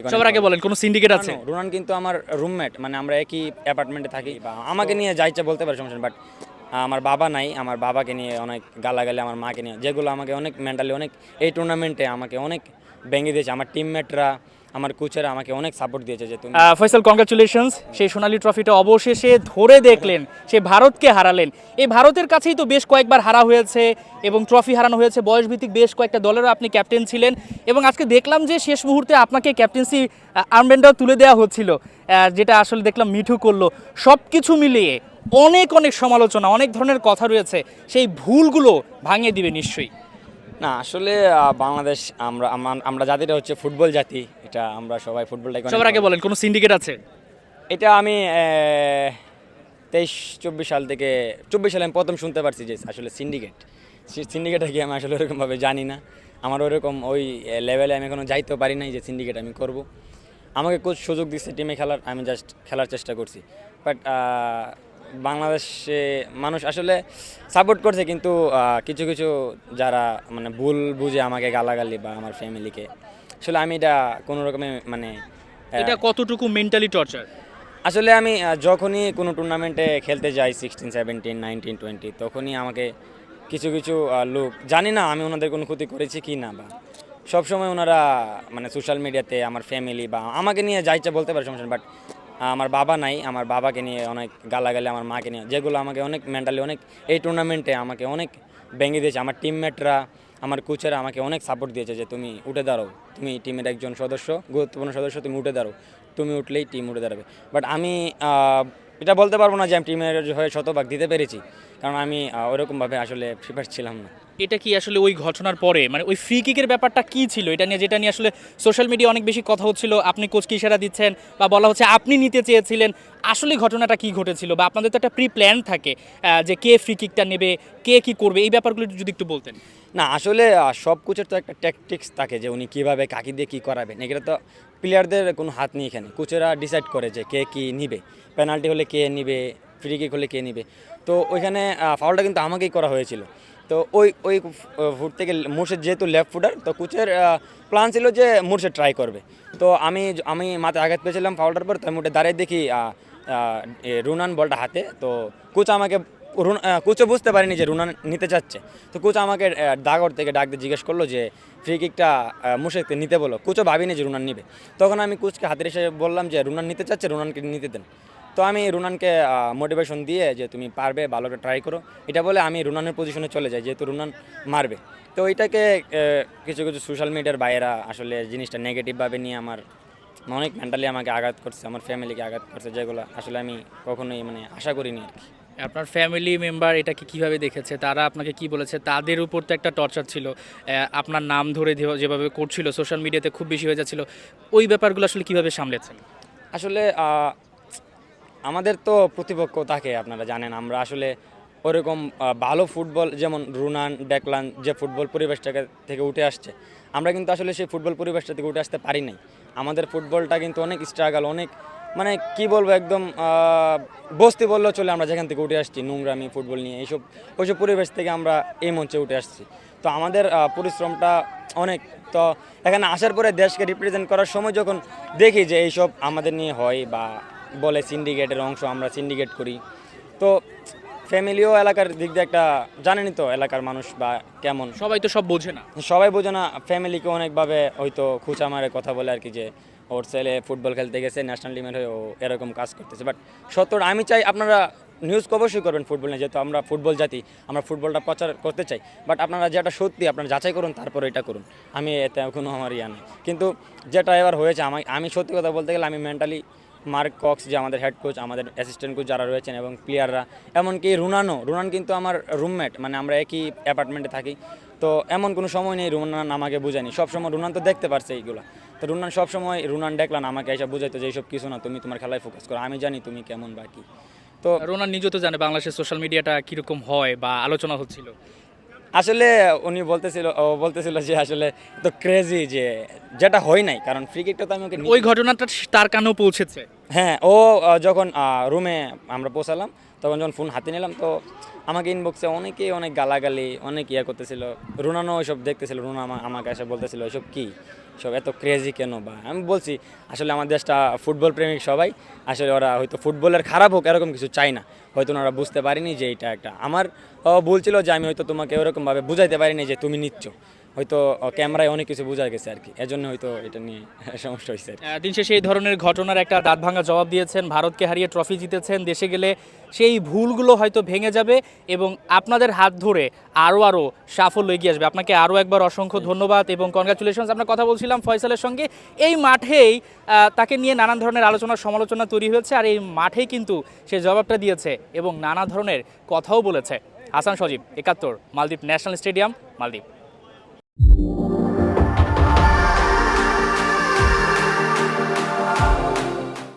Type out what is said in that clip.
সবার আগে বলেন কোন সিন্ডিকেট আছে? রুনান কিন্তু আমার রুমমেট, মানে আমরা একই অ্যাপার্টমেন্টে থাকি। বা আমাকে নিয়ে যা ইচ্ছা বলতে পারে, সমস্যা নেই। বাট আমার বাবা নাই, আমার বাবাকে নিয়ে অনেক গালাগালি, আমার মাকে নিয়ে, যেগুলো আমাকে অনেক মেন্টালি অনেক এই টুর্নামেন্টে আমাকে অনেক ভেঙে দিয়েছে। আমার টিমমেটরা, আমার কোচেরা আমাকে অনেক সাপোর্ট দিয়েছে যে তুমি। ফয়সাল, কংগ্রাচুলেশনস, সেই সোনালী ট্রফিটা অবশেষে ধরে দেখলেন, সে ভারতকে হারালেন। এই ভারতের কাছেই তো বেশ কয়েকবার হারা হয়েছে এবং ট্রফি হারানো হয়েছে। বয়সভিত্তিক বেশ কয়েকটা দলেরও আপনি ক্যাপ্টেন ছিলেন এবং আজকে দেখলাম যে শেষ মুহূর্তে আপনাকে ক্যাপ্টেন্সি আর্মব্যান্ডটাও তুলে দেওয়া হচ্ছিল, যেটা আসলে দেখলাম মিঠু করলো। সব কিছু মিলিয়ে অনেক অনেক সমালোচনা, অনেক ধরনের কথা রয়েছে, সেই ভুলগুলো ভাঙিয়ে দিবে নিশ্চয়ই। না আসলে বাংলাদেশ, আমরা জাতিটা হচ্ছে ফুটবল জাতি। এটা আমরা সবাই ফুটবলটাকে সবার আগে বলেন কোন সিন্ডিকেট আছে? এটা আমি 23-24 সাল থেকে 24 সালে আমি প্রথম শুনতে পারছি যে আসলে সিন্ডিকেটটা কি, আমি আসলে ওরকমভাবে জানি না। আমার ওরকম ওই লেভেলে আমি এখনও যাইতেও পারি নাই যে সিন্ডিকেট আমি করব। আমাকে কোচ সুযোগ দিচ্ছে টিমে খেলার, আমি জাস্ট খেলার চেষ্টা করছি। বাট বাংলাদেশে মানুষ আসলে সাপোর্ট করছে, কিন্তু কিছু কিছু যারা মানে ভুল বুঝে আমাকে গালাগালি বা আমার ফ্যামিলিকে, আসলে আমি এটা কোনো রকমে মানে এটা কতটুকু মেন্টালি টর্চার? আসলে আমি যখনই কোনো টুর্নামেন্টে খেলতে যাই 16, 17, 19, 20, তখনই আমাকে কিছু কিছু লোক, জানি না আমি ওনাদের কোনো ক্ষতি করেছি কি না, বা সবসময় ওনারা মানে সোশ্যাল মিডিয়াতে আমার ফ্যামিলি বা আমাকে নিয়ে যা ইচ্ছা বলতে পারে, সমস্যা নেই। বাট আমার বাবা নাই, আমার বাবাকে নিয়ে অনেক গালাগালি, আমার মাকে নিয়ে, যেগুলো আমাকে অনেক মেন্টালি অনেক এই টুর্নামেন্টে আমাকে অনেক ভেঙে দিয়েছে। আমার টিমমেটরা, আমার কোচেরা আমাকে অনেক সাপোর্ট দিয়েছে যে তুমি উঠে দাঁড়াও, তুমি টিমের একজন সদস্য, গুরুত্বপূর্ণ সদস্য, তুমি উঠে দাঁড়াও, তুমি উঠলেই টিম উঠে দাঁড়াবে। বাট আমি এটা বলতে পারবো না যে আমি টিমের হয়ে শতভাগ দিতে পেরেছি, কারণ আমি ওরকমভাবে আসলে প্রিপেয়ার ছিলাম না। এটা কি আসলে ওই ঘটনার পরে, মানে ওই ফ্রি কিকের ব্যাপারটা কি ছিল, এটা নিয়ে, যেটা নিয়ে আসলে সোশ্যাল মিডিয়া অনেক বেশি কথা হচ্ছিল, আপনি কোচকে ইশারা দিচ্ছেন বা বলা হচ্ছে আপনি নিতে চেয়েছিলেন, আসলে ঘটনাটা কি ঘটেছিল? বা আপনাদের তো একটা প্রি প্ল্যান থাকে যে কে ফ্রি কিকটা নেবে, কে কি করবে, এই ব্যাপারগুলো যদি একটু বলতেন। না আসলে সব কোচের তো একটা ট্যাকটিক্স থাকে যে উনি কীভাবে কাকে দিয়ে কী করাবেন, এগুলো তো প্লেয়ারদের কোনো হাত নেই এখানে। কোচেরা ডিসাইড করে যে কে কী নিবে, পেনাল্টি হলে কে নিবে, ফ্রি কিক হলে কে নিবে। তো ওইখানে ফাউলটা কিন্তু আমাকেই করা হয়েছিল। তো ওই ওই ফুট থেকে মুর্শেদ যেহেতু লেফট ফুটার, তো কোচের প্ল্যান ছিল যে মুর্শেদ ট্রাই করবে। তো আমি আমি মাথায় আঘাত পেয়েছিলাম ফাউলটার পর, তো আমি উঠে দাঁড়িয়ে দেখি রুনান বলটা হাতে। তো কোচ আমাকে, কোচও বুঝতে পারিনি যে রুনান নিতে চাচ্ছে। তো কোচ আমাকে ডাগর থেকে ডাক দিয়ে জিজ্ঞেস করলো যে ফ্রি কিকটা মুর্শেদকে নিতে বলো। কোচও ভাবিনি যে রুনান নিবে। তখন আমি কোচকে হাতের এসে বললাম যে রুনান নিতে চাচ্ছে, রুনানকে নিতে দেন। তো আমি রুনানকে মোটিভেশন দিয়ে যে তুমি পারবে, ভালো করে ট্রাই করো, এটা বলে আমি রুনানের পজিশনে চলে যাই, যেহেতু রুনান মারবে। তো এটাকে কিছু কিছু সোশ্যাল মিডিয়ার বাইরা আসলে জিনিসটা নেগেটিভভাবে নিয়ে আমার অনেক মেন্টালি আমাকে আঘাত করছে, আমার ফ্যামিলিকে আঘাত করছে, যেগুলো আসলে আমি কখনোই মানে আশা করিনি আর কি। আপনার ফ্যামিলি মেম্বার এটাকে কিভাবে দেখেছে, তারা আপনাকে কি বলেছে? তাদের উপর তো একটা টর্চার ছিল, আপনার নাম ধরে যেভাবে করছিল, সোশ্যাল মিডিয়াতে খুব বেশি হয়ে যাচ্ছিল, ওই ব্যাপারগুলো আসলে কিভাবে সামলেছেন? আসলে আমাদের তো প্রতিপক্ষ থাকে, আপনারা জানেন। আমরা আসলে ওরকম ভালো ফুটবল, যেমন রুনান, ডেকলান যে ফুটবল পরিবেশটাকে থেকে উঠে আসছে, আমরা কিন্তু আসলে সেই ফুটবল পরিবেশটা থেকে উঠে আসতে পারি নাই। আমাদের ফুটবলটা কিন্তু অনেক স্ট্রাগল, অনেক মানে কি বলবো, একদম বস্তি বললেও চলে। আমরা যেখান থেকে উঠে আসছি, নোংরামি ফুটবল নিয়ে, ওইসব পরিবেশ থেকে আমরা এই মঞ্চে উঠে আসছি। তো আমাদের পরিশ্রমটা অনেক। তো এখানে আসার পরে দেশকে রিপ্রেজেন্ট করার সময় যখন দেখি যে এইসব আমাদের নিয়ে হয় বা বলে সিন্ডিকেটের অংশ, আমরা সিন্ডিকেট করি, তো ফ্যামিলিও এলাকার দিক দিয়ে একটা, জানেনই তো এলাকার মানুষ বা কেমন, সবাই তো সব বোঝে না। সবাই বোঝে না। ফ্যামিলিকে অনেকভাবে হয়তো খুঁচা মারে কথা বলে আর কি, যে ওর ছেলে ফুটবল খেলতে গেছে, ন্যাশনাল টিমের হয়ে ও এরকম কাজ করতেছে। বাট সত্যটা আমি চাই আপনারা নিউজ অবশ্যই করবেন ফুটবল নিয়ে, যেহেতু আমরা ফুটবল জাতি, আমরা ফুটবলটা প্রচার করতে চাই। বাট আপনারা যেটা সত্যি আপনারা যাচাই করুন, তারপর এটা করুন। আমি এতে কোনো আমার ইয়া নেই। কিন্তু যেটা এবার হয়েছে, আমি সত্যি কথা বলতে গেলে আমি মেন্টালি, মার্ক কক্স যে আমাদের হেড কোচ, আমাদের অ্যাসিস্ট্যান্ট কোচ যারা রয়েছেন এবং প্লেয়াররা, এমনকি রুনান কিন্তু আমার রুমমেট, মানে আমরা একই অ্যাপার্টমেন্টে থাকি। তো এমন কোনো সময় নেই রুনান আমাকে বুঝায়নি। সবসময় রুনান তো দেখতে পারছে এইগুলো। তো রুনান সবসময়, রুনান দেখলাম আমাকে এসে বুঝাইতো যে এইসব কিছু না, তুমি তোমার খেলায় ফোকাস করো, আমি জানি তুমি কেমন বা কি। তো রোনার নিজে তো জানে বাংলাদেশের সোশ্যাল মিডিয়াটা কিরকম হয় বা আলোচনা হচ্ছিল। আসলে ও বলতেছিল যে আসলে তো ক্রেজি, যে যেটা হয় নাই, কারণ ফ্রি কিকটা তো আমি ওকে ওই ঘটনাটা তার কানেও পৌঁছেছে। হ্যাঁ, ও যখন রুমে আমরা পৌঁছালাম, তখন যখন ফোন হাতে নিলাম, তো আমাকে ইনবক্সে অনেকেই অনেক গালাগালি, অনেক ইয়া করতেছিল। রুনানও ওইসব দেখতেছিল। রুনা আমাকে এসে বলতেছিল এসব কী, সব এত ক্রেজি কেন? বা আমি বলছি আসলে আমাদের দেশটা ফুটবল প্রেমিক সবাই, আসলে ওরা হয়তো ফুটবলের খারাপ হোক এরকম কিছু চাই না, হয়তো ওরা বুঝতে পারেনি যে এটা একটা আমার বলছিল যে আমি হয়তো তোমাকে ওরকমভাবে বুঝাইতে পারিনি যে তুমি নিচ্ছ, হয়তো ক্যামেরায় অনেক কিছু বোঝা গেছে আর কি, এজন্য হয়তো এটা নিয়ে সমস্যা হয়েছে। দিন শেষে এই ধরনের ঘটনার একটা দাঁত ভাঙা জবাব দিয়েছেন, ভারতকে হারিয়ে ট্রফি জিতেছেন, দেশে গেলে সেই ভুলগুলো হয়তো ভেঙে যাবে এবং আপনাদের হাত ধরে আরও সাফল্য এগিয়ে আসবে। আপনাকে আরও একবার অসংখ্য ধন্যবাদ এবং কনগ্রাচুলেশনস। আমরা কথা বলছিলাম ফয়সালের সঙ্গে, এই মাঠেই তাকে নিয়ে নানান ধরনের আলোচনা সমালোচনা তৈরি হয়েছে, আর এই মাঠেই কিন্তু সে জবাবটা দিয়েছে এবং নানা ধরনের কথাও বলেছে। হাসান সজীব, ৭১, মালদ্বীপ ন্যাশনাল স্টেডিয়াম, মালদ্বীপ।